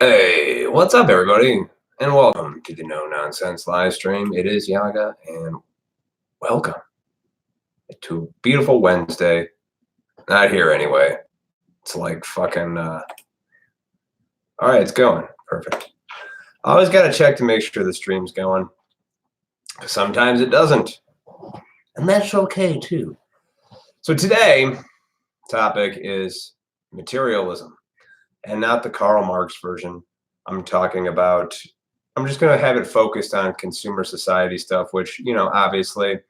Hey, what's up, everybody? And welcome to the No Nonsense live stream. It is Yaga, and welcome to a beautiful Wednesday. Not here anyway. It's like fucking. All right, it's going perfect. I always got to check to make sure the stream's going. Sometimes it doesn't, and that's okay too. So today, topic is materialism, and not the Karl Marx version. I'm talking about. I'm just going to have it focused on consumer society stuff, which, obviously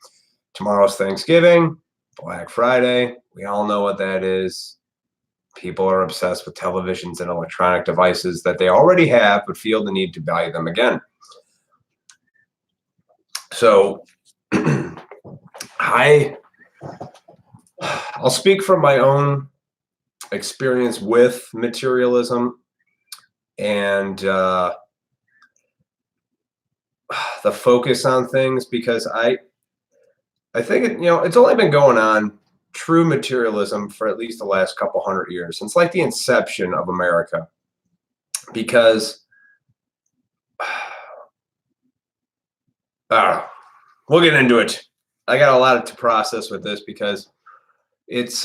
tomorrow's Thanksgiving, Black Friday. We all know what that is. People are obsessed with televisions and electronic devices that they already have, but feel the need to buy them again. So I'll speak from my own experience with materialism and the focus on things, because I think it's only been going on, true materialism, for at least the last couple hundred years, since like the inception of America. Because we'll get into it. I got a lot to process with this, because it's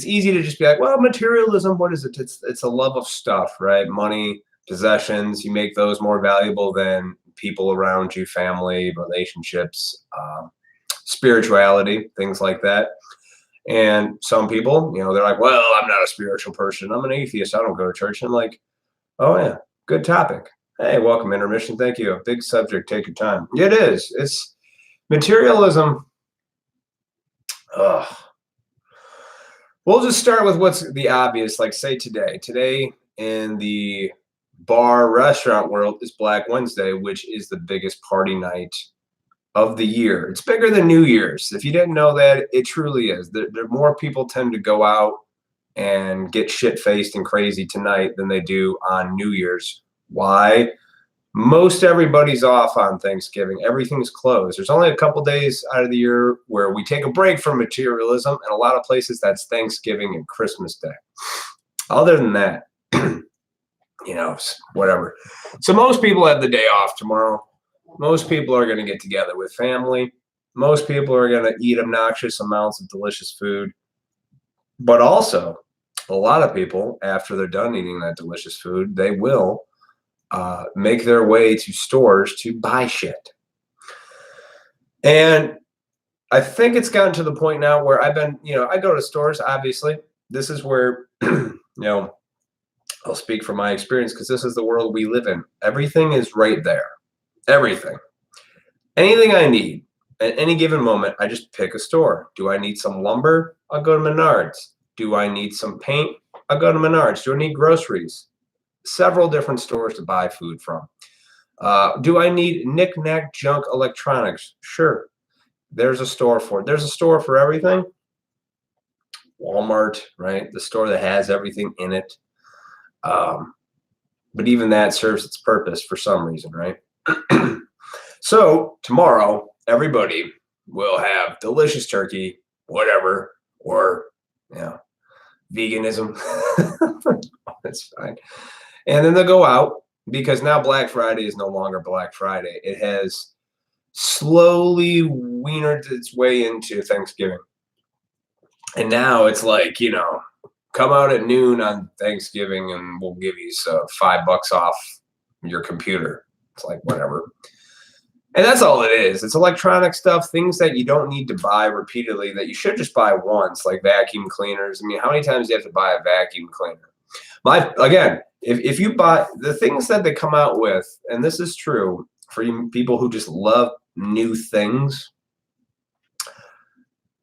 easy to just be like, well, materialism, what is it? It's a love of stuff, right? Money, possessions. You make those more valuable than people around you, family, relationships, spirituality, things like that. And some people, they're like, well, I'm not a spiritual person. I'm an atheist. I don't go to church. And I'm like, oh yeah, good topic. Hey, welcome, intermission. Thank you. A big subject. Take your time. It is. It's materialism. We'll just start with what's the obvious. Like, say today in the bar restaurant world is Black Wednesday, which is the biggest party night of the year. It's bigger than New Year's. If you didn't know that, it truly is. There more people tend to go out and get shit-faced and crazy tonight than they do on New Year's. Why? Most everybody's off on Thanksgiving. Everything's closed. There's only a couple days out of the year where we take a break from materialism, and a lot of places that's Thanksgiving and Christmas Day. Other than that, whatever. So most people have the day off tomorrow. Most people are going to get together with family. Most people are going to eat obnoxious amounts of delicious food. But also, a lot of people, after they're done eating that delicious food, they will make their way to stores to buy shit. And I think it's gotten to the point now where I go to stores, obviously. This is where, I'll speak from my experience, because this is the world we live in. Everything is right there. Everything. Anything I need at any given moment, I just pick a store. Do I need some lumber? I'll go to Menards. Do I need some paint? I'll go to Menards. Do I need groceries? Several different stores to buy food from. Do I need knick-knack junk electronics? Sure. There's a store for it. There's a store for everything. Walmart, right? The store that has everything in it. But even that serves its purpose for some reason, right? So tomorrow, everybody will have delicious turkey, whatever, or veganism. That's fine. And then they'll go out, because now Black Friday is no longer Black Friday. It has slowly weaned its way into Thanksgiving. And now it's like, come out at noon on Thanksgiving and we'll give you $5 off your computer. It's like, whatever. And that's all it is. It's electronic stuff, things that you don't need to buy repeatedly, that you should just buy once, like vacuum cleaners. I mean, how many times do you have to buy a vacuum cleaner? Again, if you buy the things that they come out with, and this is true for you people who just love new things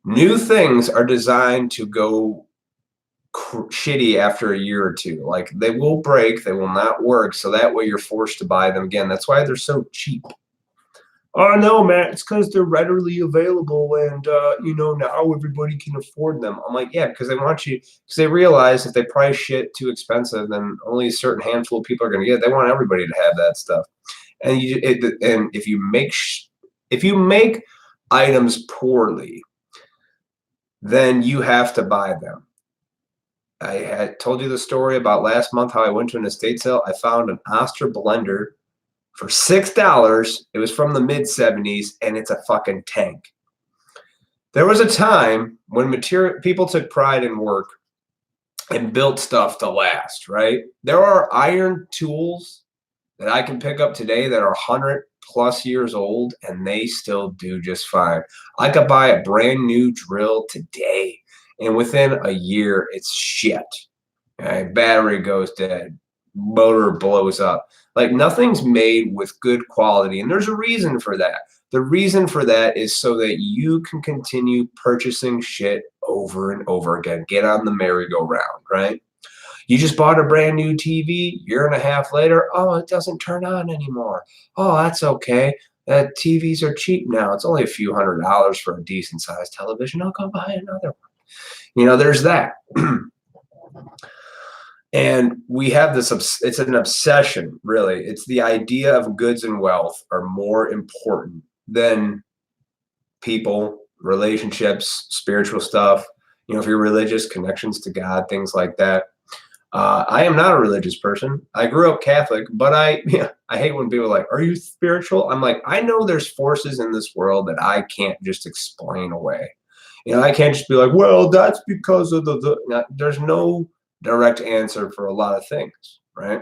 are designed to go shitty after a year or two. Like, they will break, they will not work, so that way you're forced to buy them again. That's why they're so cheap. Oh no, Matt, it's because they're readily available, and now everybody can afford them. I'm like, yeah, because they realize if they price shit too expensive, then only a certain handful of people are going to get it. They want everybody to have that stuff. And if you make items poorly, then you have to buy them. I had told you the story about last month how I went to an estate sale. I found an Astra blender for $6. It was from the mid-70s, and it's a fucking tank. There was a time when people took pride in work and built stuff to last, right? There are iron tools that I can pick up today that are 100+ years old, and they still do just fine. I could buy a brand new drill today, and within a year, it's shit. Right? Battery goes dead, motor blows up. Like, nothing's made with good quality, and there's a reason for that. The reason for that is so that you can continue purchasing shit over and over again. Get on the merry-go-round, right? You just bought a brand new TV, year and a half later, oh, it doesn't turn on anymore. Oh, that's okay. TVs are cheap now. It's only a few $100s for a decent sized television. I'll go buy another one. You know, there's that. And we have this, it's an obsession, really. It's the idea of goods and wealth are more important than people, relationships, spiritual stuff. You know, if you're religious, connections to God, things like that. I am not a religious person. I grew up Catholic, but I hate when people are like, are you spiritual? I'm like, I know there's forces in this world that I can't just explain away. You know, I can't just be like, well, that's because of there's no direct answer for a lot of things, right?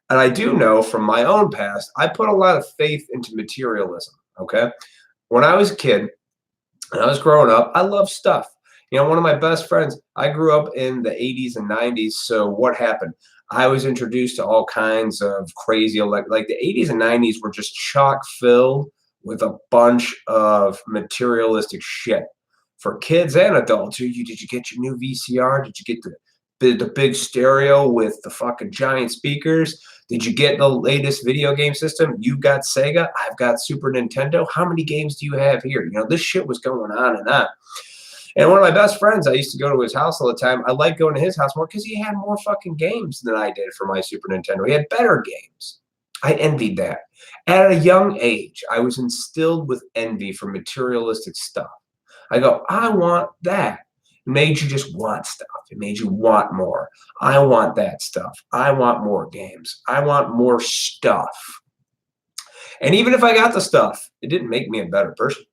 And I do know from my own past, I put a lot of faith into materialism, okay? When I was a kid and I was growing up, I loved stuff. You know, one of my best friends, I grew up in the 80s and 90s. So what happened? I was introduced to all kinds of crazy, like the 80s and 90s were just chock filled with a bunch of materialistic shit for kids and adults. Did you get your new VCR? Did you get the big stereo with the fucking giant speakers? Did you get the latest video game system? You got Sega. I've got Super Nintendo. How many games do you have here? You know, this shit was going on and on. And one of my best friends, I used to go to his house all the time. I liked going to his house more because he had more fucking games than I did for my Super Nintendo. He had better games. I envied that. At a young age, I was instilled with envy for materialistic stuff. I go, I want that. It made you just want stuff. It made you want more. I want that stuff. I want more games. I want more stuff. And even if I got the stuff, it didn't make me a better person.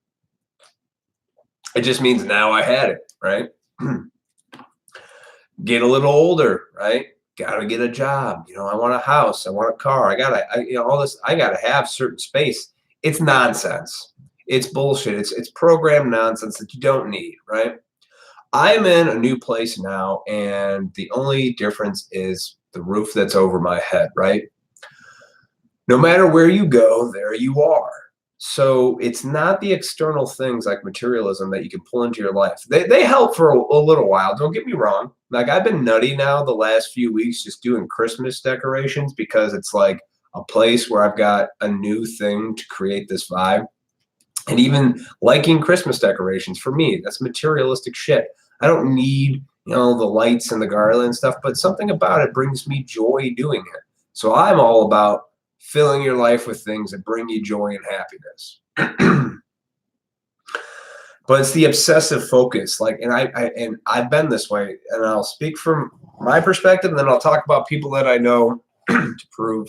It just means now I had it, right? Get a little older, right? Got to get a job. You know, I want a house. I want a car. All this. I got to have certain space. It's nonsense. It's bullshit. It's programmed nonsense that you don't need, right? I'm in a new place now, and the only difference is the roof that's over my head, right? No matter where you go, there you are. So it's not the external things like materialism that you can pull into your life. They help for a little while. Don't get me wrong. Like, I've been nutty now the last few weeks just doing Christmas decorations because it's like a place where I've got a new thing to create this vibe. And even liking Christmas decorations, for me, that's materialistic shit. I don't need, you know, the lights and the garland and stuff, but something about it brings me joy doing it. So I'm all about filling your life with things that bring you joy and happiness. But it's the obsessive focus. Like, and I've been this way, and I'll speak from my perspective, and then I'll talk about people that I know to prove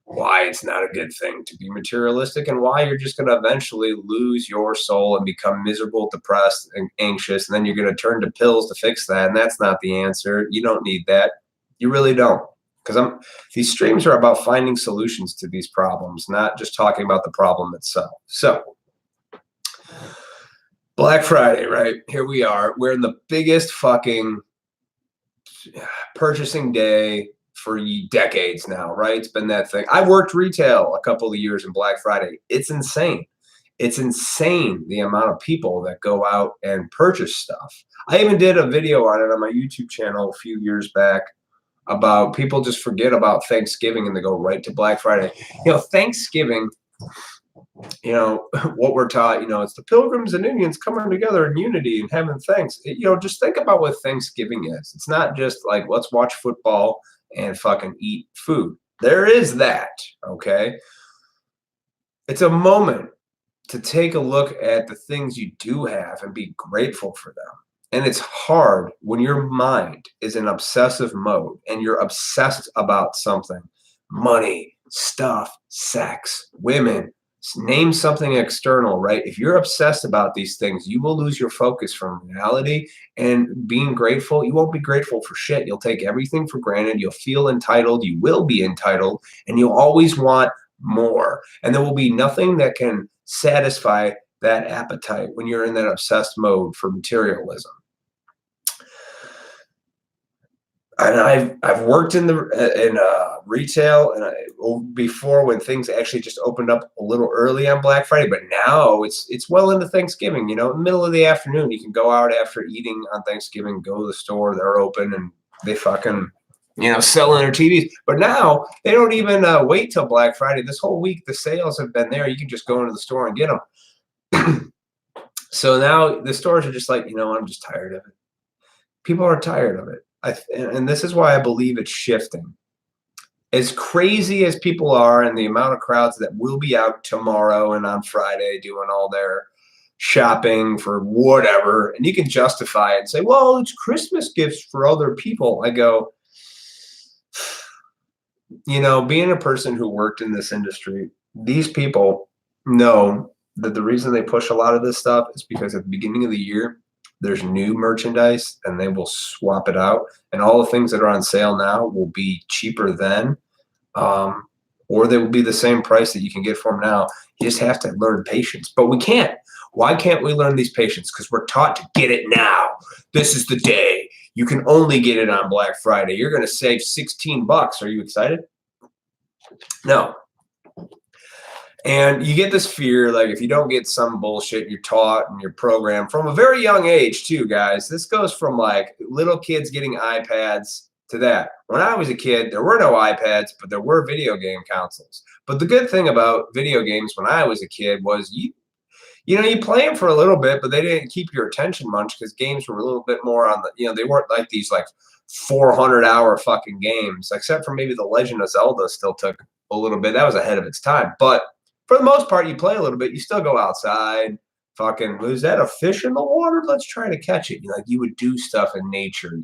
why it's not a good thing to be materialistic and why you're just going to eventually lose your soul and become miserable, depressed, and anxious. And then you're going to turn to pills to fix that. And that's not the answer. You don't need that. You really don't. Because these streams are about finding solutions to these problems, not just talking about the problem itself. So, Black Friday, right? Here we are. We're in the biggest fucking purchasing day for decades now, right? It's been that thing. I worked retail a couple of years in Black Friday. It's insane. It's insane the amount of people that go out and purchase stuff. I even did a video on it on my YouTube channel a few years back about people just forget about Thanksgiving and they go right to Black Friday. You know, Thanksgiving, you know, what we're taught, you know, it's the Pilgrims and Indians coming together in unity and having thanks. You know, just think about what Thanksgiving is. It's not just like, let's watch football and fucking eat food. There is that, okay? It's a moment to take a look at the things you do have and be grateful for them. And it's hard when your mind is in obsessive mode and you're obsessed about something, money, stuff, sex, women, name something external, right? If you're obsessed about these things, you will lose your focus from reality and being grateful. You won't be grateful for shit. You'll take everything for granted. You'll feel entitled. You will be entitled, and you'll always want more. And there will be nothing that can satisfy that appetite when you're in that obsessed mode for materialism. And I've worked in retail and before when things actually just opened up a little early on Black Friday, but now it's well into Thanksgiving. You know, middle of the afternoon, you can go out after eating on Thanksgiving, go to the store, they're open, and they fucking selling their TVs. But now they don't even wait till Black Friday. This whole week, the sales have been there. You can just go into the store and get them. So now the stores are just like, I'm just tired of it. People are tired of it. And this is why I believe it's shifting. As crazy as people are and the amount of crowds that will be out tomorrow and on Friday doing all their shopping for whatever, and you can justify it and say, well, it's Christmas gifts for other people. I go, being a person who worked in this industry, these people know that the reason they push a lot of this stuff is because at the beginning of the year, there's new merchandise and they will swap it out, and all the things that are on sale now will be cheaper then, or they will be the same price that you can get for them now. You just have to learn patience, but we can't. Why can't we learn these patience? Because we're taught to get it now. This is the day. You can only get it on Black Friday. You're going to save $16. Are you excited? No. And you get this fear, like if you don't get some bullshit, you're taught and you're programmed from a very young age too, guys. This goes from like little kids getting iPads to that. When I was a kid, there were no iPads, but there were video game consoles. But the good thing about video games when I was a kid was you play them for a little bit, but they didn't keep your attention much because games were a little bit more on the, they weren't like these like 400-hour fucking games, except for maybe The Legend of Zelda still took a little bit. That was ahead of its time. But for the most part, you play a little bit. You still go outside. Fucking, is that a fish in the water? Let's try to catch it. You would do stuff in nature.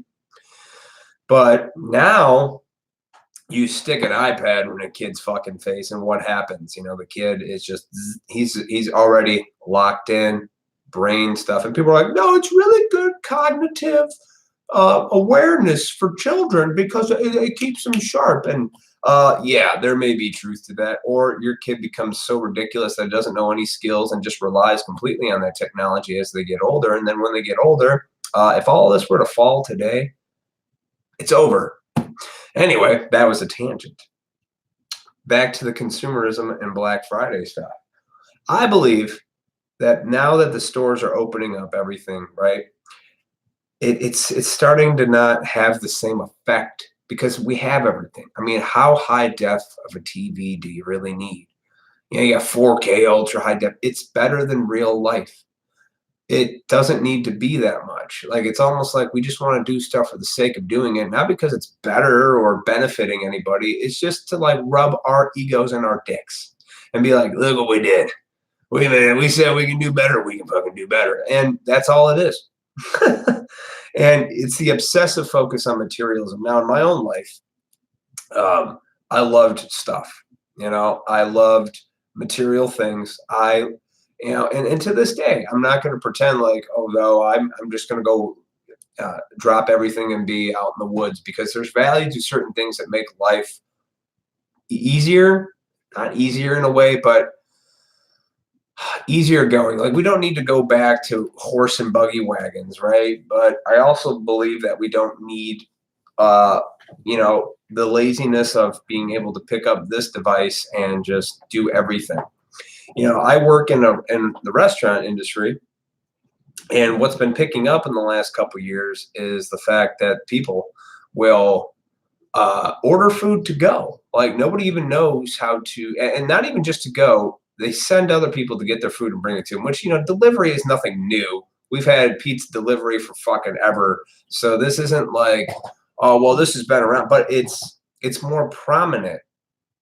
But now you stick an iPad in a kid's fucking face, and what happens? The kid is just he's already locked in brain stuff, and people are like, no, it's really good cognitive awareness for children because it keeps them sharp. And yeah, there may be truth to that. Or your kid becomes so ridiculous that it doesn't know any skills and just relies completely on that technology as they get older. And then when they get older, if all this were to fall today, it's over. Anyway, that was a tangent. Back to the consumerism and Black Friday stuff. I believe that now that the stores are opening up everything, right, it's starting to not have the same effect because we have everything. I mean, how high def of a TV do you really need? You got 4K ultra high def. It's better than real life. It doesn't need to be that much. Like, it's almost like we just want to do stuff for the sake of doing it, not because it's better or benefiting anybody. It's just to like rub our egos and our dicks and be like, look what we did. Wait a minute, we said we can do better. We can fucking do better. And that's all it is. And it's the obsessive focus on materialism. Now, in my own life, I loved stuff. I loved material things. And to this day, I'm not going to pretend like, oh, no, I'm just going to go drop everything and be out in the woods, because there's value to certain things that make life easier. Not easier in a way, but easier going. Like, we don't need to go back to horse and buggy wagons, right? But I also believe that we don't need, the laziness of being able to pick up this device and just do everything. I work in the restaurant industry, and what's been picking up in the last couple of years is the fact that people will order food to go. Like, nobody even knows how to, and not even just to go. They send other people to get their food and bring it to them, which, delivery is nothing new. We've had pizza delivery for fucking ever. So this isn't like, oh, well, this has been around, but it's more prominent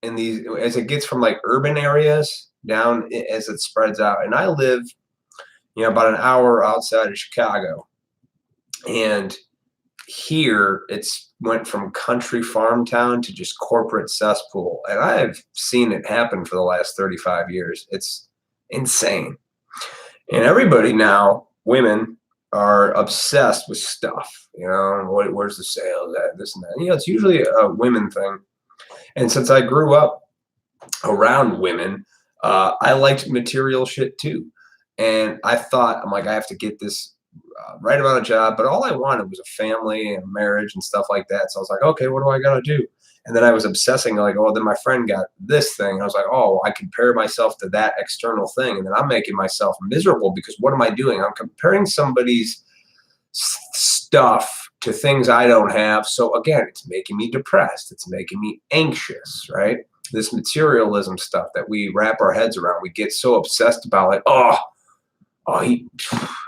in these, as it gets from like urban areas down as it spreads out. And I live, about an hour outside of Chicago. And here it's went from country farm town to just corporate cesspool. And I've seen it happen for the last 35 years. It's insane. And everybody now, women, are obsessed with stuff. Where's the sale, that, this and that. It's usually a women thing. And since I grew up around women, I liked material shit too. And I'm like, I have to get this right about a job, but all I wanted was a family and marriage and stuff like that. So I was like, okay, what do I got to do? And then I was obsessing like, oh, then my friend got this thing. And I was like, oh, I compare myself to that external thing. And then I'm making myself miserable because what am I doing? I'm comparing somebody's stuff to things I don't have. So again, it's making me depressed. It's making me anxious, right? This materialism stuff that we wrap our heads around. We get so obsessed about like, oh,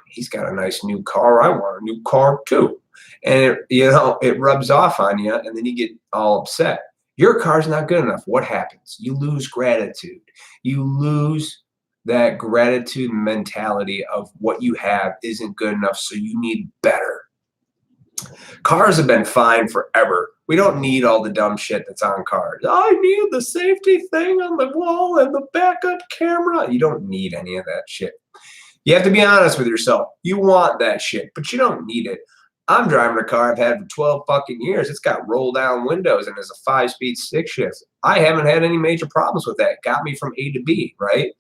he's got a nice new car. I want a new car too. And it rubs off on you, and then you get all upset. Your car's not good enough. What happens? You lose gratitude. You lose that gratitude mentality of what you have isn't good enough, so you need better. Cars have been fine forever. We don't need all the dumb shit that's on cars. I need the safety thing on the wall and the backup camera. You don't need any of that shit. You have to be honest with yourself. You want that shit, but you don't need it. I'm driving a car I've had for 12 fucking years. It's got roll down windows and it's a 5-speed stick shift. I haven't had any major problems with that. It got me from A to B, right?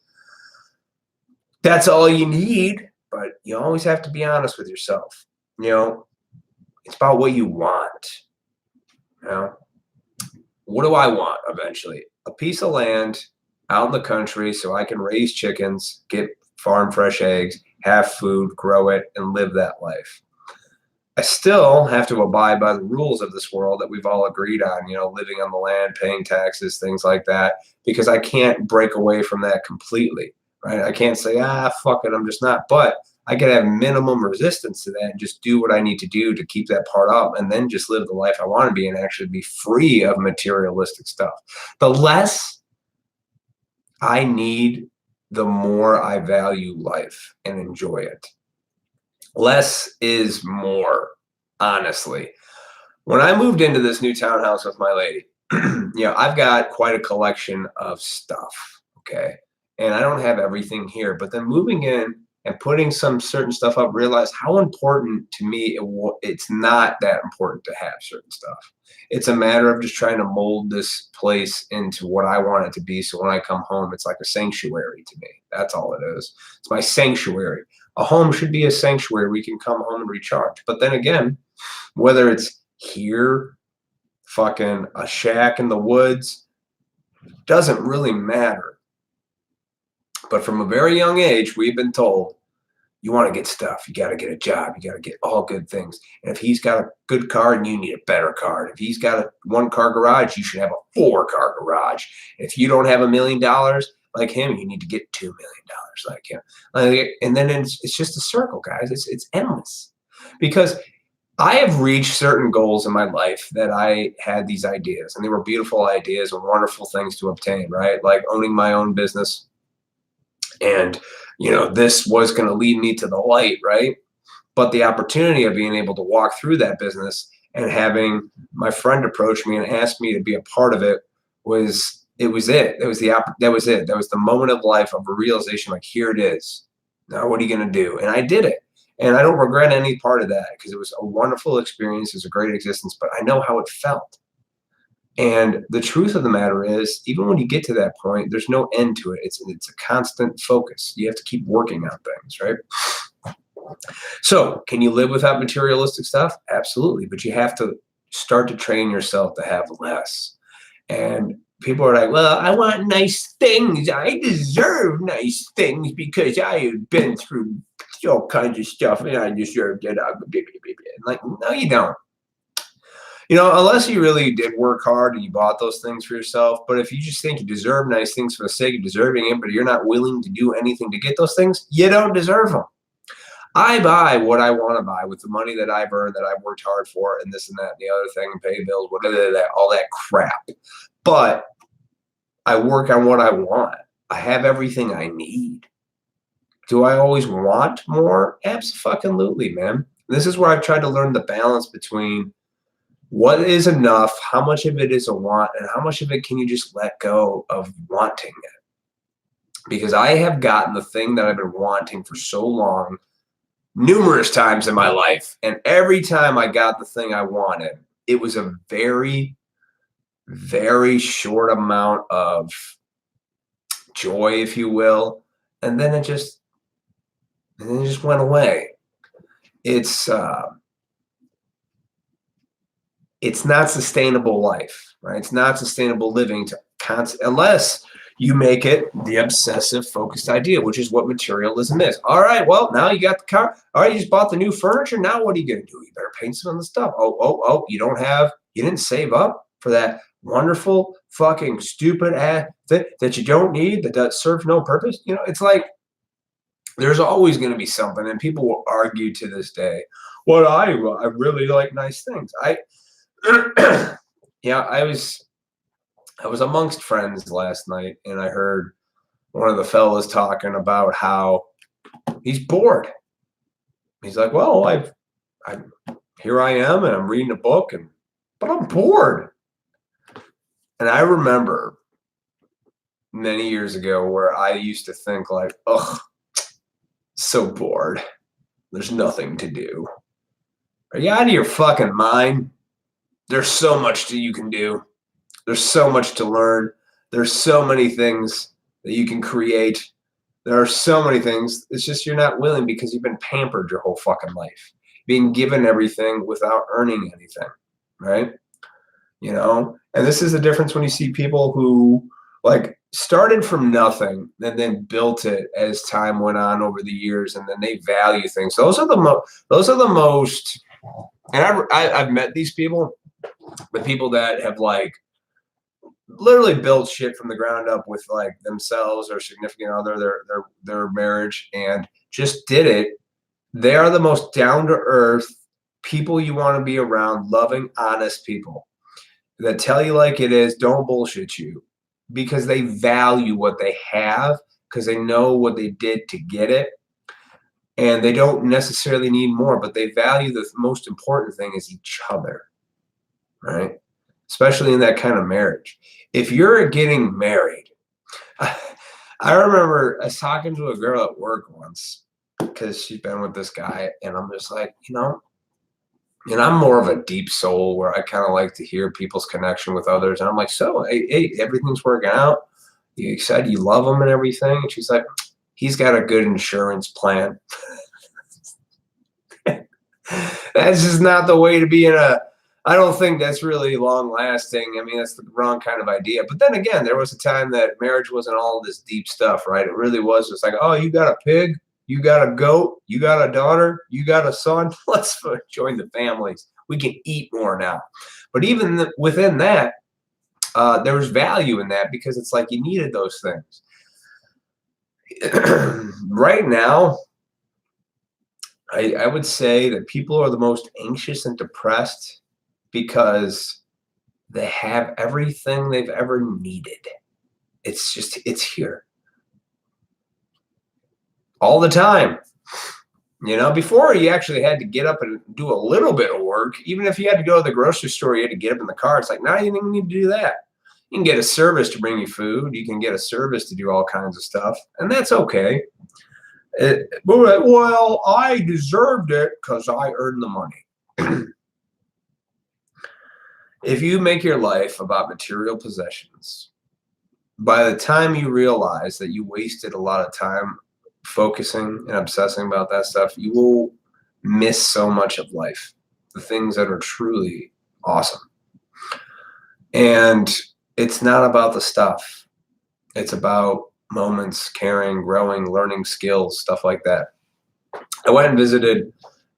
That's all you need, but you always have to be honest with yourself. It's about what you want. What do I want eventually? A piece of land out in the country so I can raise chickens, get farm fresh eggs, have food, grow it, and live that life. I still have to abide by the rules of this world that we've all agreed on, living on the land, paying taxes, things like that, because I can't break away from that completely, right? I can't say, fuck it, I'm just not. But I can have minimum resistance to that and just do what I need to do to keep that part up and then just live the life I want to be and actually be free of materialistic stuff. The less I need, the more I value life and enjoy it. Less is more, honestly. When I moved into this new townhouse with my lady, I've got quite a collection of stuff, okay? And I don't have everything here, but then moving in and putting some certain stuff up, realize how important to me it's not that important to have certain stuff. It's a matter of just trying to mold this place into what I want it to be. So when I come home, it's like a sanctuary to me. That's all it is. It's my sanctuary. A home should be a sanctuary. We can come home and recharge. But then again, whether it's here, fucking a shack in the woods, doesn't really matter. But from a very young age, we've been told, you want to get stuff, you got to get a job, you got to get all good things. And if he's got a good car, and you need a better car. If he's got a 1-car garage, you should have a 4-car garage. If you don't have $1 million like him, you need to get $2 million like him. And then it's just a circle, guys. It's endless. Because I have reached certain goals in my life that I had these ideas, and they were beautiful ideas and wonderful things to obtain, right? Like owning my own business. And, this was going to lead me to the light, right? But the opportunity of being able to walk through that business and having my friend approach me and ask me to be a part of it was it. That was it. That was the moment of life of a realization, like, here it is. Now, what are you going to do? And I did it. And I don't regret any part of that because it was a wonderful experience. It was a great existence, but I know how it felt. And the truth of the matter is, even when you get to that point, there's no end to it. It's a constant focus. You have to keep working on things, right? So can you live without materialistic stuff? Absolutely. But you have to start to train yourself to have less. And people are like, well, I want nice things. I deserve nice things because I have been through all kinds of stuff and I deserve it. Like, no, you don't. Unless you really did work hard and you bought those things for yourself. But if you just think you deserve nice things for the sake of deserving it, but you're not willing to do anything to get those things, you don't deserve them. I buy what I want to buy with the money that I've earned, that I've worked hard for, and this and that and the other thing, and pay bills, whatever, all that crap. But I work on what I want. I have everything I need. Do I always want more? Absolutely, man. This is where I've tried to learn the balance between what is enough, how much of it is a want, and how much of it can you just let go of wanting it. Because I have gotten the thing that I've been wanting for so long, numerous times in my life. And every time I got the thing I wanted, it was a very, very short amount of joy, if you will. And then it just went away. It's not sustainable life, right? It's not sustainable living unless you make it the obsessive focused idea, which is what materialism is. All right, well, now you got the car. All right, you just bought the new furniture. Now what are you going to do? You better paint some of the stuff. Oh, you didn't save up for that wonderful fucking stupid ass that you don't need, that serves no purpose. You know, it's like there's always going to be something, and people will argue to this day, well, I really like nice things. Yeah, I was amongst friends last night, and I heard one of the fellas talking about how he's bored. He's like, well, here I am, and I'm reading a book, but I'm bored. And I remember many years ago where I used to think like, ugh, so bored. There's nothing to do. Are you out of your fucking mind? There's so much that you can do. There's so much to learn. There's so many things that you can create. There are so many things. It's just you're not willing because you've been pampered your whole fucking life. Being given everything without earning anything, right? You know? And this is the difference when you see people who like started from nothing and then built it as time went on over the years, and then they value things. Those are the most, and I've met these people, the people that have like literally built shit from the ground up with like themselves or significant other, their marriage, and just did it. They are the most down to earth people you want to be around, loving, honest people that tell you like it is, don't bullshit you, because they value what they have, because they know what they did to get it, and they don't necessarily need more, but they value the most important thing is each other, right? Especially in that kind of marriage. If you're getting married, I remember I was talking to a girl at work once because she's been with this guy, and I'm just like, you know, and I'm more of a deep soul where I kind of like to hear people's connection with others. And I'm like, so, hey, everything's working out. You excited? You love him and everything? And she's like, he's got a good insurance plan. That's just not the way to be I don't think that's really long lasting. I mean, that's the wrong kind of idea. But then again, there was a time that marriage wasn't all this deep stuff, right? It really was just like, oh, you got a pig, you got a goat, you got a daughter, you got a son. Let's join the families. We can eat more now. But even within that, there was value in that because it's like you needed those things. Right now, I would say that people are the most anxious and depressed because they have everything they've ever needed. It's here all the time. You know, before you actually had to get up and do a little bit of work. Even if you had to go to the grocery store, you had to get up in the car. It's like, now you don't even need to do that. You can get a service to bring you food. You can get a service to do all kinds of stuff, and that's okay. Well, I deserved it because I earned the money. If you make your life about material possessions, by the time you realize that you wasted a lot of time focusing and obsessing about that stuff, you will miss so much of life, the things that are truly awesome. And it's not about the stuff. It's about moments, caring, growing, learning skills, stuff like that. I went and visited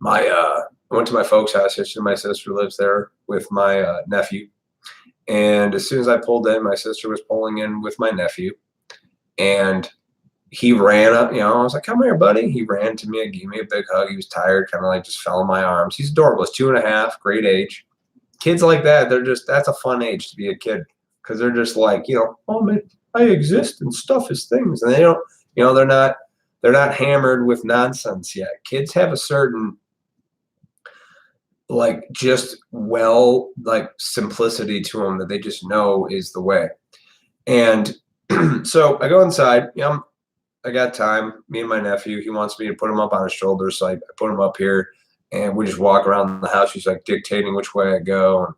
I went to my folks' house yesterday. My sister lives there with my nephew. And as soon as I pulled in, my sister was pulling in with my nephew. And he ran up, you know, I was like, come here, buddy. He ran to me and gave me a big hug. He was tired, kind of like just fell in my arms. He's adorable. He's 2.5, great age. Kids like that, that's a fun age to be a kid because they're just like, you know, oh, man, I exist and stuff is things. And they don't, you know, they're not hammered with nonsense yet. Kids have a certain like just like simplicity to them that they just know is the way. And so I go inside, I got time. Me and my nephew, he wants me to put him up on his shoulders. So I put him up here and we just walk around the house. He's like dictating which way I go.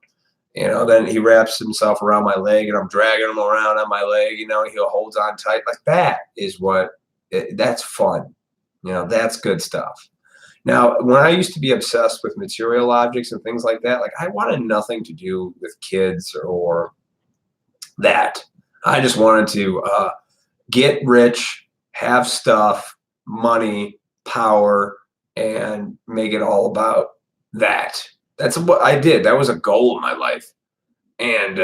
And, then he wraps himself around my leg and I'm dragging him around on my leg, and he holds on tight. Like that is that's fun. That's good stuff. Now, when I used to be obsessed with material objects and things like that, like I wanted nothing to do with kids or that. I just wanted to get rich, have stuff, money, power, and make it all about that. That's what I did. That was a goal in my life. And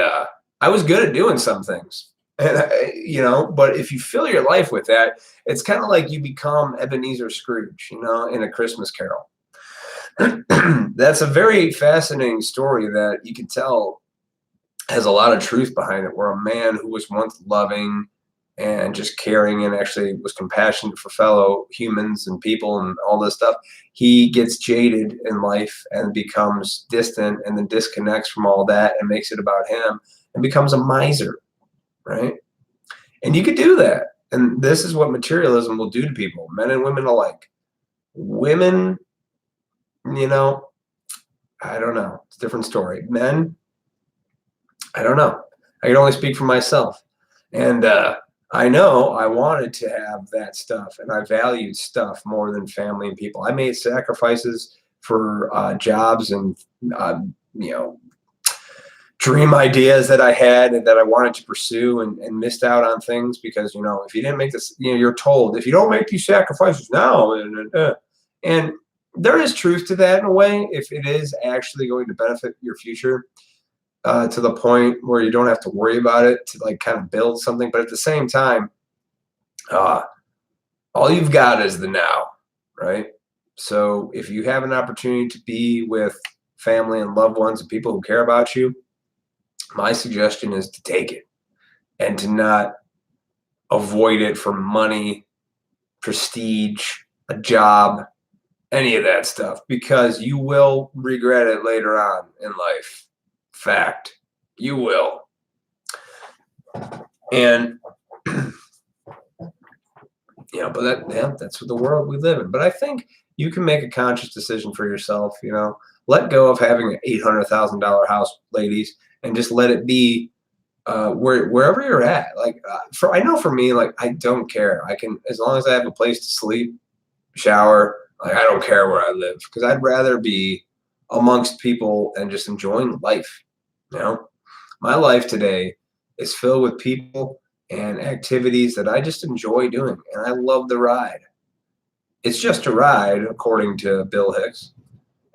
I was good at doing some things. And, but if you fill your life with that, it's kind of like you become Ebenezer Scrooge, in A Christmas Carol. That's a very fascinating story that you can tell has a lot of truth behind it, where a man who was once loving and just caring and actually was compassionate for fellow humans and people and all this stuff, he gets jaded in life and becomes distant and then disconnects from all that and makes it about him and becomes a miser, right? And you could do that. And this is what materialism will do to people, men and women alike. Women, I don't know. It's a different story. Men, I don't know. I can only speak for myself. And I know I wanted to have that stuff, and I valued stuff more than family and people. I made sacrifices for jobs and, dream ideas that I had and that I wanted to pursue, and missed out on things because, if you didn't make this, you're told, if you don't make these sacrifices now, and there is truth to that in a way, if it is actually going to benefit your future. To the point where you don't have to worry about it to like kind of build something. But at the same time, all you've got is the now, right? So if you have an opportunity to be with family and loved ones and people who care about you, my suggestion is to take it and to not avoid it for money, prestige, a job, any of that stuff, because you will regret it later on in life. Fact, you will. And but that's what the world we live in. But I think you can make a conscious decision for yourself. Let go of having an $800,000 house, ladies, and just let it be wherever you're at. Like I know for me, like I don't care. I can, as long as I have a place to sleep, shower. Like I don't care where I live, because I'd rather be amongst people and just enjoying life. My life today is filled with people and activities that I just enjoy doing, and I love the ride. It's just a ride, according to Bill Hicks.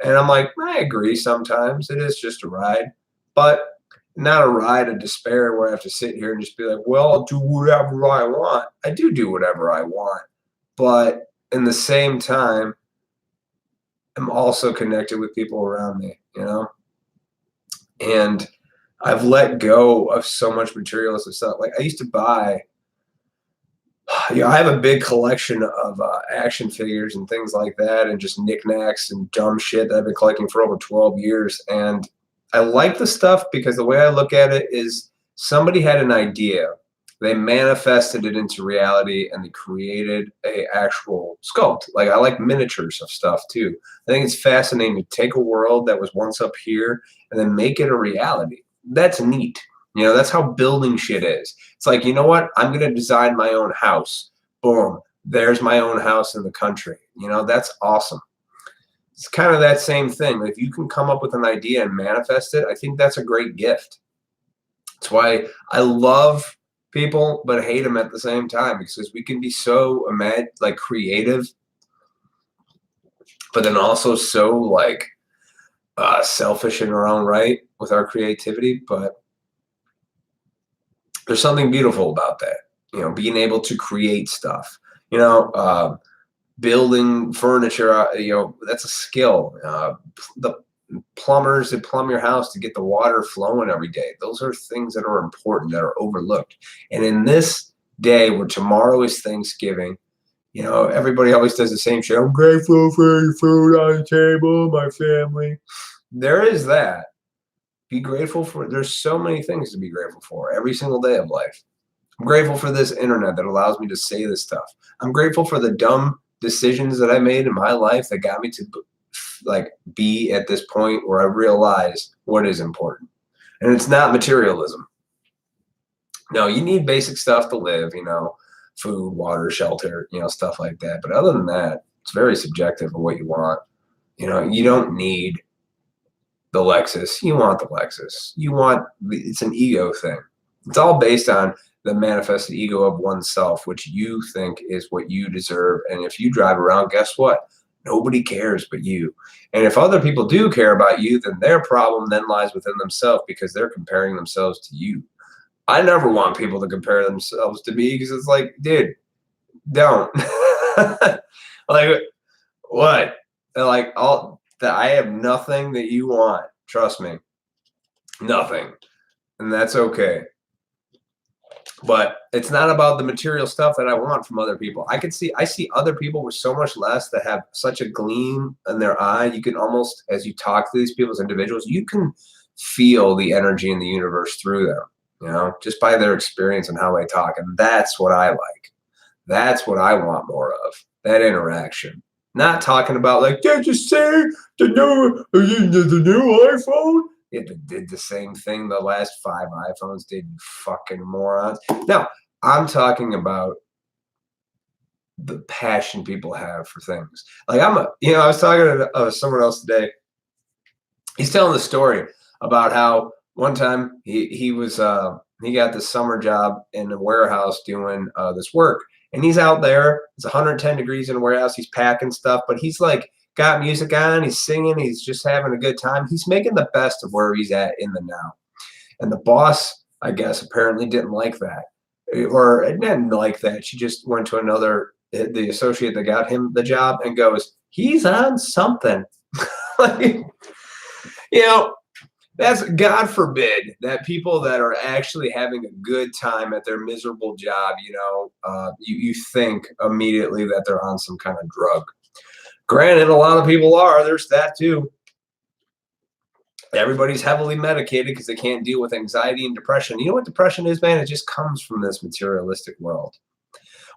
And I'm like, I agree sometimes. It is just a ride, but not a ride of despair where I have to sit here and just be like, well, I'll do whatever I want. I do whatever I want. But in the same time, I'm also connected with people around me, And I've let go of so much materialistic stuff. Like I used to buy, I have a big collection of action figures and things like that, and just knickknacks and dumb shit that I've been collecting for over 12 years. And I like the stuff because the way I look at it is somebody had an idea, they manifested it into reality, and they created a actual sculpt. Like I like miniatures of stuff too. I think it's fascinating to take a world that was once up here and then make it a reality. That's neat. That's how building shit is. It's like, you know what? I'm going to design my own house. Boom. There's my own house in the country. That's awesome. It's kind of that same thing. If you can come up with an idea and manifest it, I think that's a great gift. That's why I love people but hate them at the same time, because we can be so creative, but then also so selfish in our own right with our creativity. But there's something beautiful about that, being able to create stuff, building furniture, that's a skill. The plumbers that plumb your house to get the water flowing every day, those are things that are important, that are overlooked. And in this day where tomorrow is Thanksgiving, everybody always does the same shit. I'm grateful for your food on the table, my family. there is that. Be grateful for, there's so many things to be grateful for every single day of life. I'm grateful for this internet that allows me to say this stuff. I'm grateful for the dumb decisions that I made in my life that got me to like be at this point where I realize what is important. And it's not materialism. No, you need basic stuff to live, you know, food, water, shelter, you know, stuff like that. But other than that, it's very subjective of what you want. You know, you don't need the Lexus. You want the Lexus. You want, it's an ego thing. It's all based on the manifested ego of oneself, which you think is what you deserve. And if you drive around, guess what? Nobody cares but you. And if other people do care about you, then their problem then lies within themselves because they're comparing themselves to you. I never want people to compare themselves to me because it's like, dude, don't. Like, what? Like, all that, I have nothing that you want. Trust me. Nothing. And that's okay. But it's not about the material stuff that I want from other people. I see other people with so much less that have such a gleam in their eye. You can almost, as you talk to these people as individuals, you can feel the energy in the universe through them, you know, just by their experience and how they talk. And that's what I like. That's what I want more of, that interaction. Not talking about like, did you see the new iPhone? It did the same thing the last 5 iPhones did, you fucking morons. Now, I'm talking about the passion people have for things. Like I was talking to someone else today. He's telling the story about how one time he got this summer job in a warehouse doing this work. And he's out there, it's 110 degrees in a warehouse, he's packing stuff, but he's like got music on, he's singing, he's just having a good time. He's making the best of where he's at in the now. And the boss, I guess, apparently didn't like that. Or didn't like that. She just went to the associate that got him the job and goes, he's on something. Like, you know, that's, God forbid that people that are actually having a good time at their miserable job, you know, you think immediately that they're on some kind of drug. Granted, a lot of people are. There's that too. Everybody's heavily medicated because they can't deal with anxiety and depression. You know what depression is, man? It just comes from this materialistic world.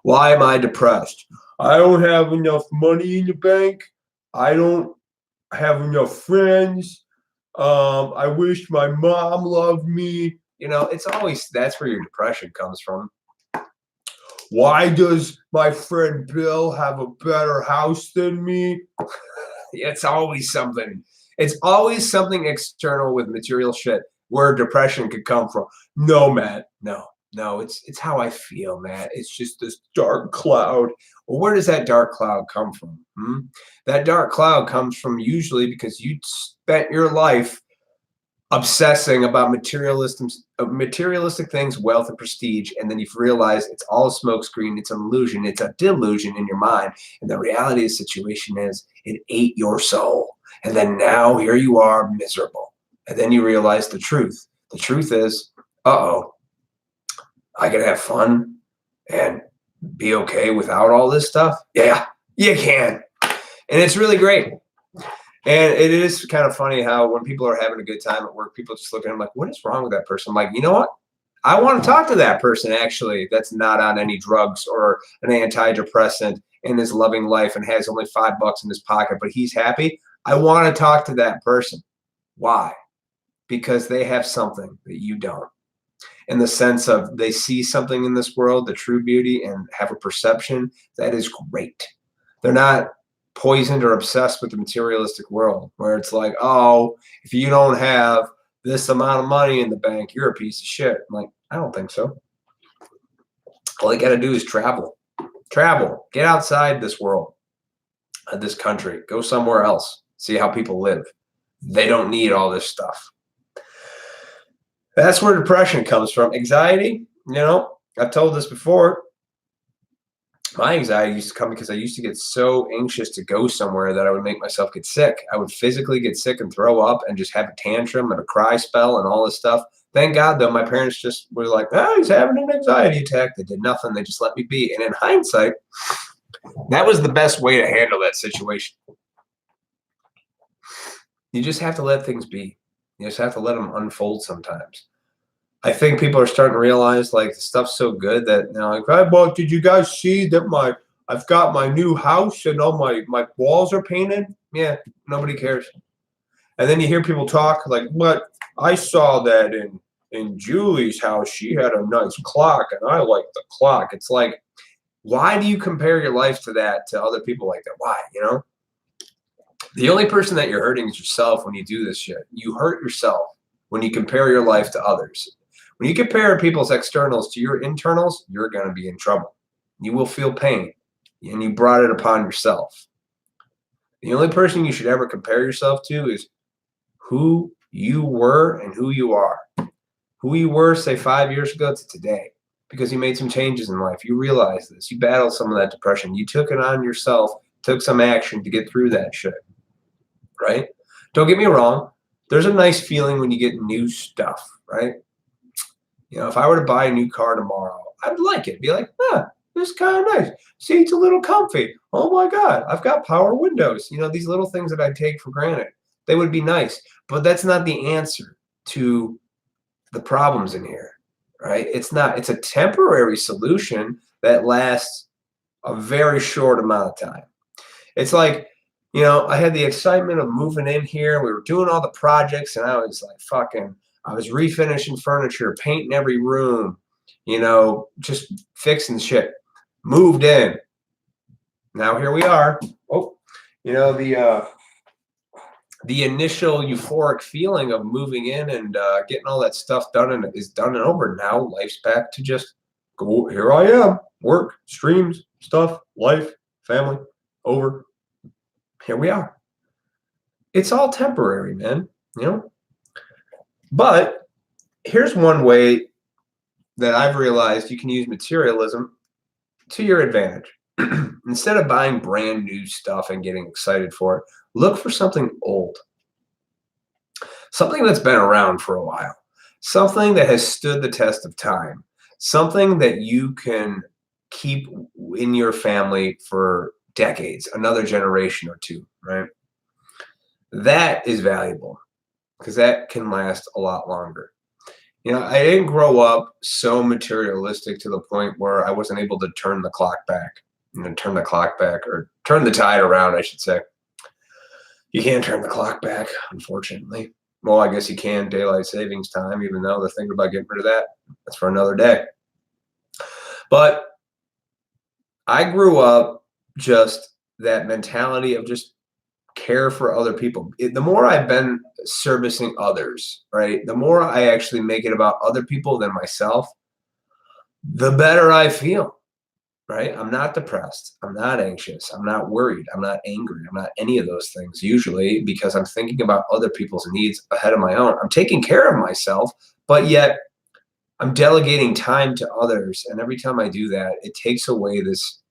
Why am I depressed? I don't have enough money in the bank. I don't have enough friends. I wish my mom loved me. You know, it's always, that's where your depression comes from. Why does my friend Bill have a better house than me? It's always something. It's always something external with material shit where depression could come from. No, Matt. No, it's how I feel, Matt. It's just this dark cloud. Well, where does that dark cloud come from? That dark cloud comes from usually because you spent your life obsessing about materialistic things, wealth and prestige, and then you've realized it's all a smokescreen, it's an illusion, it's a delusion in your mind. And the reality of the situation is it ate your soul. And then now here you are miserable. And then you realize the truth. The truth is, uh-oh, I can have fun and be okay without all this stuff? Yeah, you can. And it's really great. And it is kind of funny how when people are having a good time at work, people just look at them like, what is wrong with that person? I'm like, you know what? I want to talk to that person actually that's not on any drugs or an antidepressant in his loving life and has only $5 in his pocket, but he's happy. I want to talk to that person. Why? Because they have something that you don't. In the sense of they see something in this world, the true beauty, and have a perception that is great. They're not poisoned or obsessed with the materialistic world where it's like, oh, if you don't have this amount of money in the bank, you're a piece of shit. I'm like, I don't think so. All you got to do is travel. Get outside this world, this country. Go somewhere else. See how people live. They don't need all this stuff. That's where depression comes from. Anxiety, you know, I've told this before. My anxiety used to come because I used to get so anxious to go somewhere that I would make myself get sick. I would physically get sick and throw up and just have a tantrum and a cry spell and all this stuff. Thank God, though, my parents just were like, oh, he's having an anxiety attack. They did nothing. They just let me be. And in hindsight, that was the best way to handle that situation. You just have to let things be. You just have to let them unfold sometimes. I think people are starting to realize like the stuff's so good that like, well, did you guys see that I've got my new house and all my walls are painted? Yeah, nobody cares. And then you hear people talk like, "But I saw that in Julie's house, she had a nice clock, and I like the clock." It's like, why do you compare your life to other people like that? Why? The only person that you're hurting is yourself when you do this shit. You hurt yourself when you compare your life to others. When you compare people's externals to your internals, you're going to be in trouble. You will feel pain, and you brought it upon yourself. The only person you should ever compare yourself to is who you were and who you are. Who you were, say, 5 years ago to today, because you made some changes in life. You realized this. You battled some of that depression. You took it on yourself, took some action to get through that shit, right? Don't get me wrong. There's a nice feeling when you get new stuff, right? If I were to buy a new car tomorrow, I'd like it. Be like, this is kind of nice. Seat's a little comfy. Oh my God, I've got power windows. These little things that I take for granted. They would be nice, but that's not the answer to the problems in here, right? It's not. It's a temporary solution that lasts a very short amount of time. It's like, I had the excitement of moving in here. We were doing all the projects, and I was like, I was refinishing furniture, painting every room, just fixing shit. Moved in. Now here we are. Oh, the initial euphoric feeling of moving in and getting all that stuff done and is done and over. Now life's back to just go. Here I am. Work, streams, stuff, life, family, over. Here we are. It's all temporary, man. But here's one way that I've realized you can use materialism to your advantage. Instead of buying brand new stuff and getting excited for it, look for something old. Something that's been around for a while. Something that has stood the test of time. Something that you can keep in your family for decades, another generation or two, right? That is valuable because that can last a lot longer. I didn't grow up so materialistic to the point where I wasn't able to turn the clock back. Turn the clock back, or turn the tide around, I should say. You can't turn the clock back, unfortunately. Well, I guess you can daylight savings time, even though they're thinking about getting rid of that. That's for another day. But I grew up just that mentality of just care for other people. The more I've been servicing others, right, the more I actually make it about other people than myself, the better I feel, right? I'm not depressed. I'm not anxious. I'm not worried. I'm not angry. I'm not any of those things usually, because I'm thinking about other people's needs ahead of my own. I'm taking care of myself, but yet I'm delegating time to others. And every time I do that, it takes away this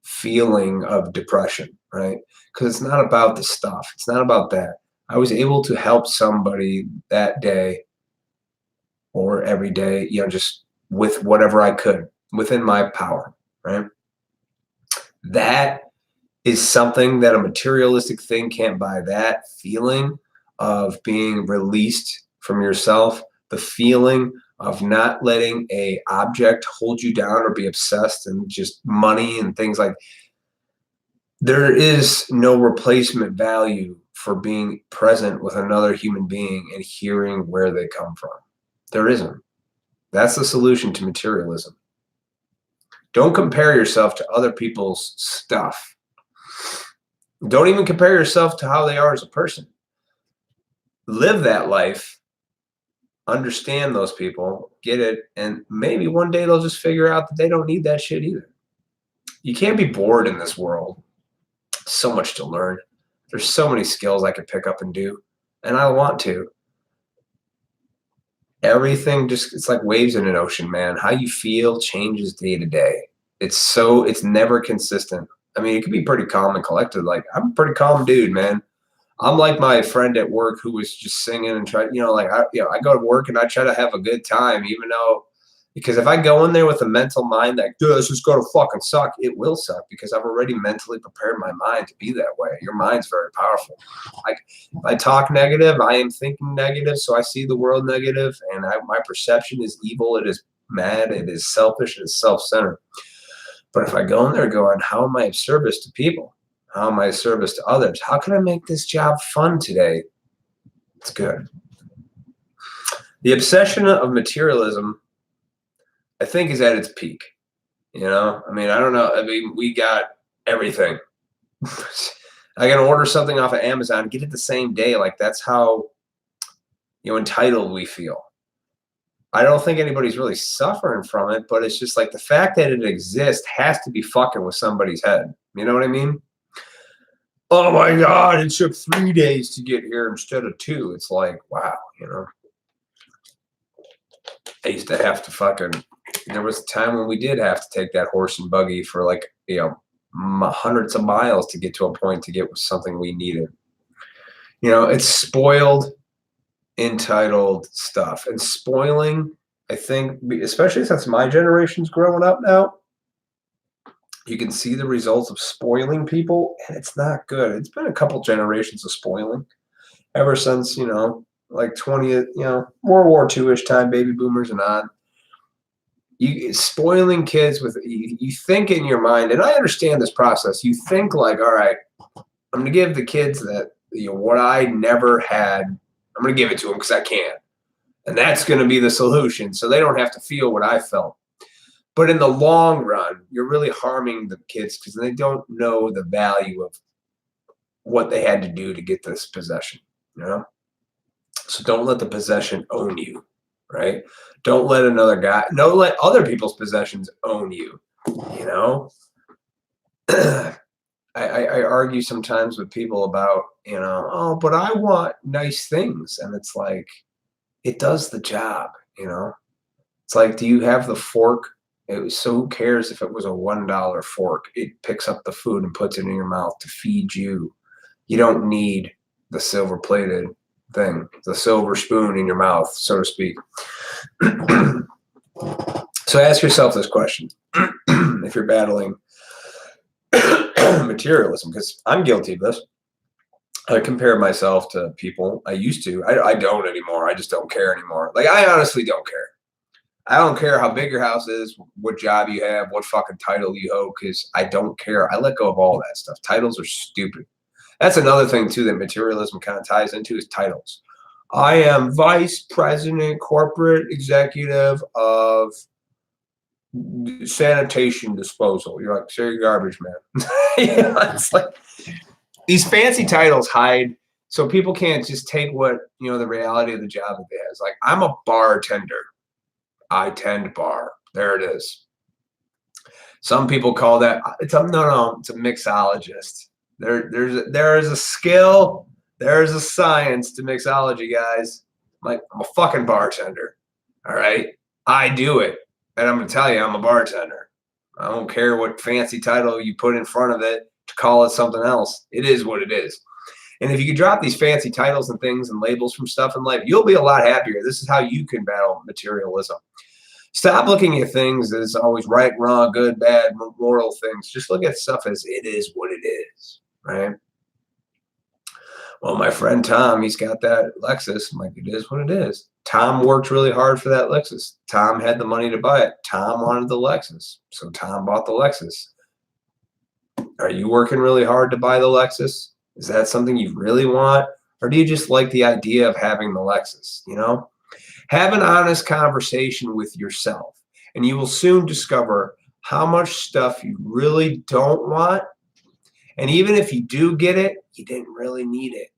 feeling of depression, right? Because it's not about the stuff. It's not about that. I was able to help somebody that day or every day, just with whatever I could within my power, right? That is something that a materialistic thing can't buy. That feeling of being released from yourself, the feeling of not letting a object hold you down or be obsessed and just money and things like. There is no replacement value for being present with another human being and hearing where they come from. There isn't. That's the solution to materialism. Don't compare yourself to other people's stuff. Don't even compare yourself to how they are as a person. Live that life. Understand those people. Get it. And maybe one day they'll just figure out that they don't need that shit either. You can't be bored in this world. So much to learn. There's so many skills I could pick up and do. And I want to. Everything it's like waves in an ocean, man. How you feel changes day to day. It's never consistent. I mean, it can be pretty calm and collected. Like, I'm a pretty calm dude, man. I'm like my friend at work who was just singing and trying, I go to work and I try to have a good time, even though, Because if I go in there with a mental mind that, dude, this is going to fucking suck, it will suck because I've already mentally prepared my mind to be that way. Your mind's very powerful. Like, if I talk negative, I am thinking negative, so I see the world negative, and my perception is evil. It is mad. It is selfish. It is self-centered. But if I go in there going, how am I of service to people? How am I of service to others? How can I make this job fun today? It's good. The obsession of materialism, I think, is at its peak. You know, I mean, I don't know. I mean, we got everything. I can order something off of Amazon, get it the same day. Like, that's how, entitled we feel. I don't think anybody's really suffering from it, but it's just like the fact that it exists has to be fucking with somebody's head. You know what I mean? Oh my God, it took 3 days to get here instead of 2. It's like, wow, I used to have to there was a time when we did have to take that horse and buggy for like, hundreds of miles to get to a point to get something we needed. It's spoiled, entitled stuff. And spoiling, I think, especially since my generation's growing up now, you can see the results of spoiling people, and it's not good. It's been a couple generations of spoiling ever since, like 20th, World War II-ish time, baby boomers and on. You spoiling kids with, you think in your mind, and I understand this process, you think like, all right, I'm going to give the kids that, what I never had, I'm going to give it to them because I can. And that's going to be the solution. So they don't have to feel what I felt. But in the long run, you're really harming the kids because they don't know the value of what they had to do to get this possession, So don't let the possession own you, right? Don't let don't let other people's possessions own you, I argue sometimes with people about, oh, but I want nice things. And it's like, it does the job, It's like, do you have the fork? So who cares if it was a $1 fork? It picks up the food and puts it in your mouth to feed you. You don't need the silver-plated thing, the silver spoon in your mouth, so to speak. So ask yourself this question. If you're battling materialism, because I'm guilty of this. I compare myself to people. I used to. I don't anymore. I just don't care anymore. Like, I honestly don't care. I don't care how big your house is, what job you have, what fucking title you hold, because I don't care. I let go of all that stuff. Titles are stupid. That's another thing, too, that materialism kind of ties into is titles. I am vice president, corporate executive of sanitation disposal. You're like, say your garbage, man. It's like these fancy titles hide, so people can't just take what, the reality of the job that they have. It's like, I'm a bartender. I tend bar. There it is. Some people call that, it's a mixologist. There is a skill, there is a science to mixology, guys. I'm a fucking bartender. All right. I do it. And I'm going to tell you, I'm a bartender. I don't care what fancy title you put in front of it to call it something else. It is what it is. And if you could drop these fancy titles and things and labels from stuff in life, you'll be a lot happier. This is how you can battle materialism. Stop looking at things as always right, wrong, good, bad, moral things. Just look at stuff as it is what it is, right? Well, my friend Tom, he's got that Lexus. I'm like, it is what it is. Tom worked really hard for that Lexus. Tom had the money to buy it. Tom wanted the Lexus, so Tom bought the Lexus. Are you working really hard to buy the Lexus? Is that something you really want? Or do you just like the idea of having the Lexus, Have an honest conversation with yourself, and you will soon discover how much stuff you really don't want. And even if you do get it, you didn't really need it.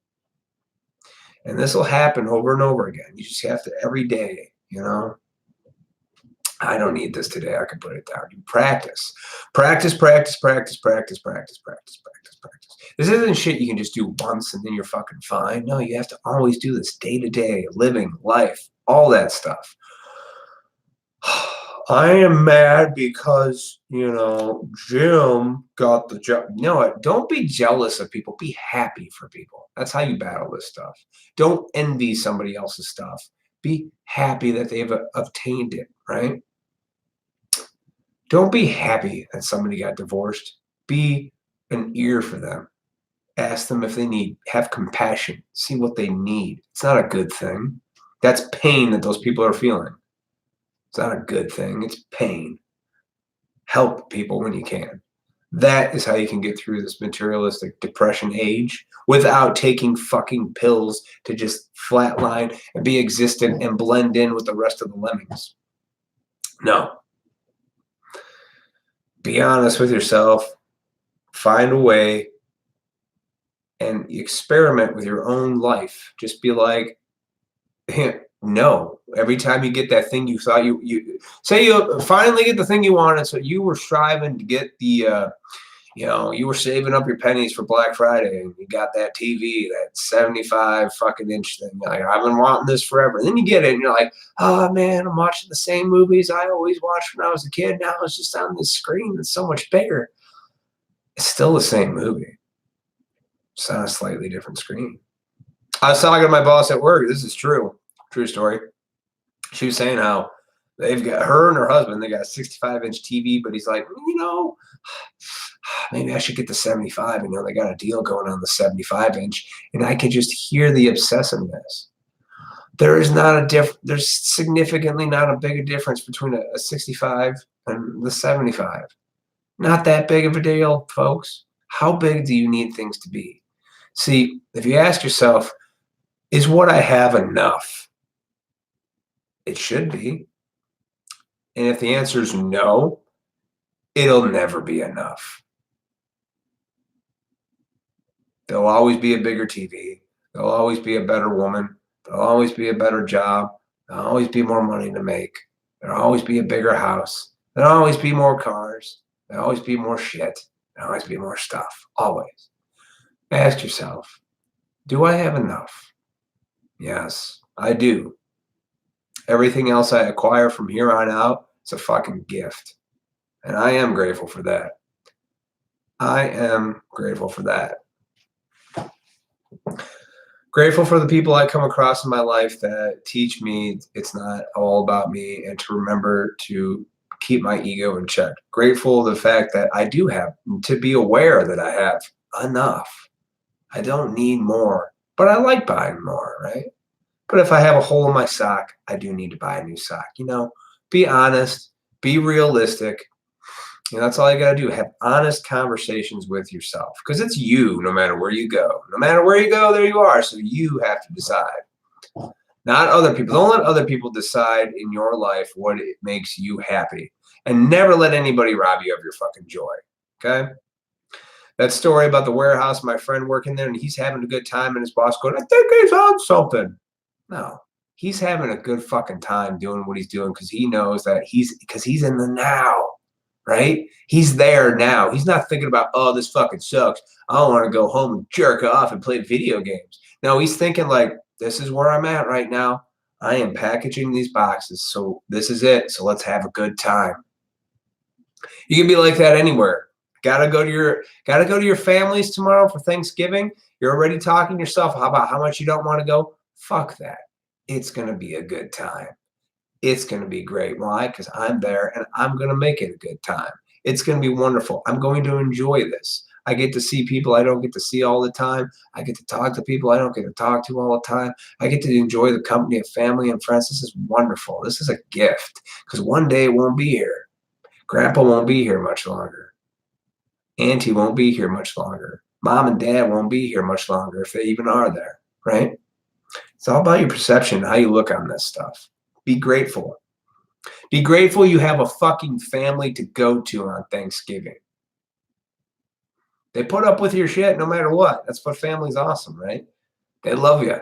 And this will happen over and over again. You just have to every day, I don't need this today. I can put it down. You practice. Practice, practice, practice, practice, practice, practice, practice, practice. This isn't shit you can just do once and then you're fucking fine. No, you have to always do this day to day, living, life, all that stuff. I am mad because, Jim got the job. No, don't be jealous of people. Be happy for people. That's how you battle this stuff. Don't envy somebody else's stuff. Be happy that they've obtained it, right? Don't be happy that somebody got divorced. Be an ear for them. Ask them if they need. Have compassion. See what they need. It's not a good thing. That's pain that those people are feeling. It's not a good thing. It's pain. Help people when you can. That is how you can get through this materialistic depression age without taking fucking pills to just flatline and be existent and blend in with the rest of the lemmings. No. Be honest with yourself. Find a way and experiment with your own life. Just be like, no. Every time you get that thing you thought you say you finally get the thing you wanted, so you were striving to get the you were saving up your pennies for Black Friday and you got that TV, that 75 fucking inch thing. You're like, I've been wanting this forever. And then you get it and you're like, oh man, I'm watching the same movies I always watched when I was a kid. Now it's just on this screen that's so much bigger. It's still the same movie. It's on a slightly different screen. I was talking to my boss at work. This is true. True story. She was saying how they've got her and her husband, they got a 65-inch TV, but he's like, maybe I should get the 75. They got a deal going on the 75-inch, and I can just hear the obsessiveness. There's significantly not a big a difference between a 65 and the 75. Not that big of a deal, folks. How big do you need things to be? See, if you ask yourself, is what I have enough? It should be. And if the answer is no, it'll never be enough. There'll always be a bigger TV. There'll always be a better woman. There'll always be a better job. There'll always be more money to make. There'll always be a bigger house. There'll always be more cars. There'll always be more shit. There'll always be more stuff. Always. Ask yourself, do I have enough? Yes, I do. Everything else I acquire from here on out is a fucking gift. And I am grateful for that. I am grateful for that. Grateful for the people I come across in my life that teach me it's not all about me and to remember to keep my ego in check. Grateful for the fact that I do have, to be aware that I have enough. I don't need more, but I like buying more, right? But if I have a hole in my sock, I do need to buy a new sock. Be honest, be realistic. That's all you got to do. Have honest conversations with yourself because it's you no matter where you go. No matter where you go, there you are. So you have to decide. Not other people. Don't let other people decide in your life what it makes you happy. And never let anybody rob you of your fucking joy. Okay? That story about the warehouse, my friend working there, and he's having a good time, and his boss going, I think he's on something. No. He's having a good fucking time doing what he's doing because he knows that he's in the now. Right? He's there now. He's not thinking about, oh, this fucking sucks. I don't want to go home and jerk off and play video games. No, he's thinking like, this is where I'm at right now. I am packaging these boxes. So this is it. So let's have a good time. You can be like that anywhere. Gotta go to your families tomorrow for Thanksgiving. You're already talking to yourself about how much you don't want to go. Fuck that. It's gonna be a good time. It's going to be great. Why? Because I'm there and I'm going to make it a good time. It's going to be wonderful. I'm going to enjoy this. I get to see people I don't get to see all the time. I get to talk to people I don't get to talk to all the time. I get to enjoy the company of family and friends. This is wonderful. This is a gift because one day it won't be here. Grandpa won't be here much longer. Auntie won't be here much longer. Mom and dad won't be here much longer if they even are there, right? It's all about your perception, how you look on this stuff. Be grateful. Be grateful you have a fucking family to go to on Thanksgiving. They put up with your shit no matter what. That's what family's awesome, right? They love you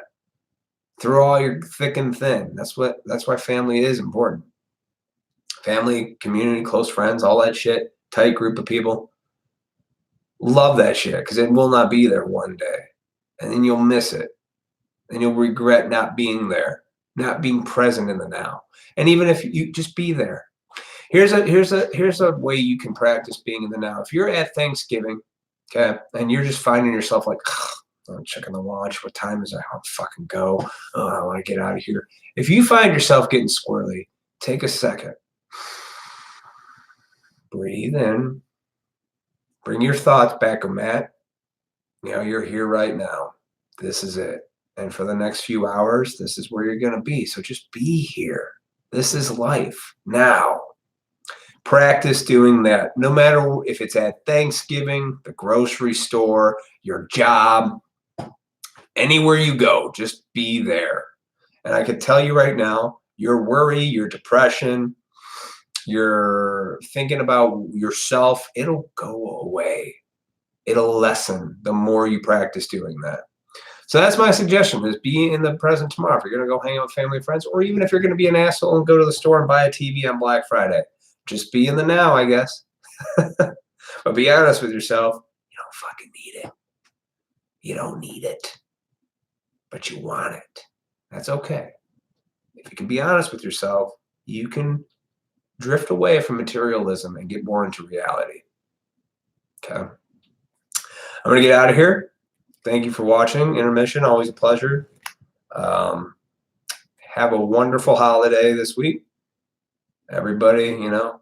through all your thick and thin. That's why family is important. Family, community, close friends, all that shit, tight group of people. Love that shit because it will not be there one day. And then you'll miss it. And you'll regret not being there. Not being present in the now. And even if you just be there. Here's a way you can practice being in the now. If you're at Thanksgiving, okay, and you're just finding yourself like, I'm checking the watch, what time is it? I'll fucking go. Oh, I want to get out of here. If you find yourself getting squirrely, take a second. Breathe in. Bring your thoughts back, Matt. You know, you're here right now. This is it. And for the next few hours, this is where you're going to be. So just be here. This is life now. Practice doing that. No matter if it's at Thanksgiving, the grocery store, your job, anywhere you go, just be there. And I can tell you right now, your worry, your depression, you're thinking about yourself, it'll go away. It'll lessen the more you practice doing that. So that's my suggestion, is be in the present tomorrow. If you're going to go hang out with family and friends, or even if you're going to be an asshole and go to the store and buy a TV on Black Friday, just be in the now, I guess. But be honest with yourself. You don't fucking need it. You don't need it. But you want it. That's okay. If you can be honest with yourself, you can drift away from materialism and get more into reality. Okay. I'm going to get out of here. Thank you for watching. Intermission, always a pleasure. Have a wonderful holiday this week. Everybody, you know,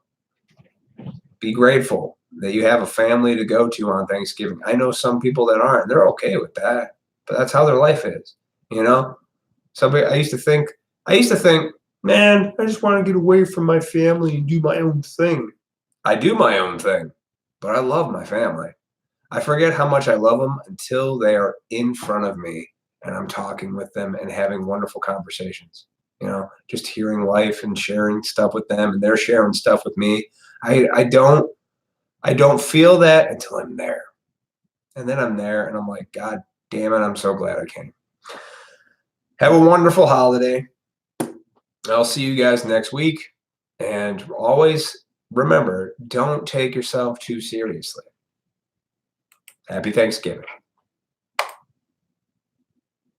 be grateful that you have a family to go to on Thanksgiving. I know some people that aren't. They're okay with that, but that's how their life is, you know? I used to think, man, I just want to get away from my family and do my own thing. I do my own thing, but I love my family. I forget how much I love them until they are in front of me and I'm talking with them and having wonderful conversations. You know, just hearing life and sharing stuff with them, and they're sharing stuff with me. I don't feel that until I'm there. And then I'm there and I'm like, God damn it, I'm so glad I came. Have a wonderful holiday. I'll see you guys next week. And always remember, don't take yourself too seriously. Happy Thanksgiving.